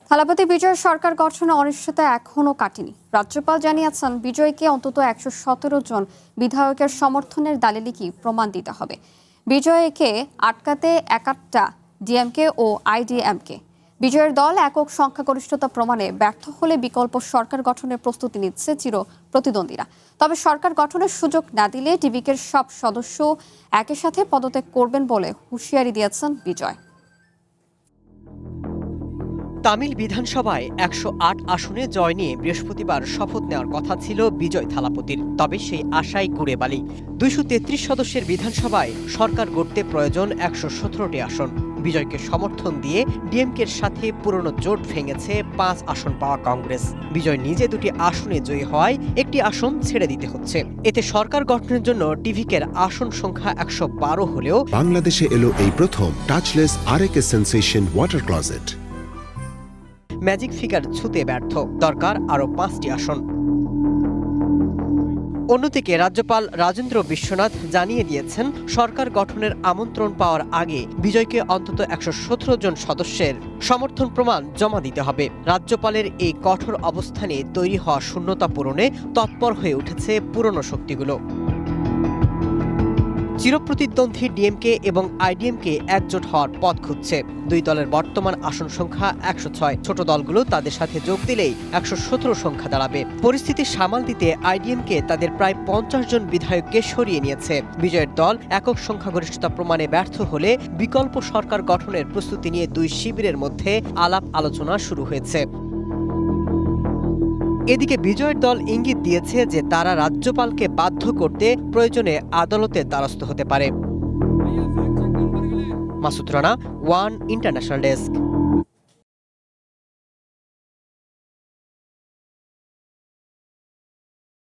থালাপতি বিজয় সরকার গঠনে অনিশ্চয়তা এখনও কাটেনি। রাজ্যপাল জানিয়েছেন, বিজয়কে অন্তত ১১৭ জন বিধায়কের সমর্থনের দালিলিকি প্রমাণ দিতে হবে। বিজয়কে আটকাতে একাত্তা ডিএমকে ও আইডিএমকে। বিজয়ের দল একক সংখ্যাগরিষ্ঠতা প্রমাণে ব্যর্থ হলে বিকল্প সরকার গঠনের প্রস্তুতি নিচ্ছে চির প্রতিদ্বন্দ্বীরা। তবে সরকার গঠনের সুযোগ না দিলে টিভিকের সব সদস্য একই সাথে পদত্যাগ করবেন বলে হুঁশিয়ারি দিয়েছেন বিজয়। তামিল বিধানসভায় ১০৮ আসনে জয় নিয়ে বৃহস্পতিবার শপথ নেওয়ার কথা ছিল বিজয় থালাপতির। তবে সেই আশাই গুড়ে বালি। ২৩৩ সদস্যের বিধানসভায় সরকার গড়তে প্রয়োজন ১১৭টি আসন। বিজয়কে সমর্থন দিয়ে ডিএমকের সাথে পুরনো জোট ভেঙেছে ৫ আসন পাওয়া কংগ্রেস। বিজয় নিজে ২টি আসনে জয়ী হওয়ায় একটি আসন ছেড়ে দিতে হচ্ছে। এতে সরকার গঠনের জন্য টিভিকের আসন সংখ্যা ১১২ হলেও বাংলাদেশে এলো এই প্রথম touchless RAK sensation water closet. Magic figure ছুঁতে ব্যর্থ, দরকার আরও ৫টি আসন। অন্যদিকে রাজ্যপাল রাজেন্দ্র বিশ্বনাথ জানিয়ে দিয়েছেন, সরকার গঠনের আমন্ত্রণ পাওয়ার আগে বিজয়কে অন্তত ১১৭ জন সদস্যের সমর্থন প্রমাণ জমা দিতে হবে। রাজ্যপালের এই কঠোর অবস্থানে তৈরি হওয়া শূন্যতা পূরণে তৎপর হয়ে উঠেছে পুরনো শক্তিগুলো। চিরপ্রতিদ্বন্দ্বী ডিএমকে এবং আইডিএমকে একজোট হওয়ার পথ খুঁজছে। দুই দলের বর্তমান আসন সংখ্যা ১০৬। ছোট দলগুলো তাদের সাথে যোগ দিলেই ১১৭ সংখ্যা দাঁড়াবে। পরিস্থিতি সামাল দিতে আইডিএমকে তাদের প্রায় ৫০ জন বিধায়ককে সরিয়ে নিয়েছে। বিজয়ের দল একক সংখ্যাগরিষ্ঠতা প্রমাণে ব্যর্থ হলে বিকল্প সরকার গঠনের প্রস্তুতি নিয়ে দুই শিবিরের মধ্যে আলাপ আলোচনা শুরু হয়েছে। এদিকে বিজয়ের দল ইঙ্গিত দিয়েছে যে তারা রাজ্যপালকে বাধ্য করতে প্রয়োজনে আদালতের দ্বারস্থ হতে পারে। Masud Rana, one international desk.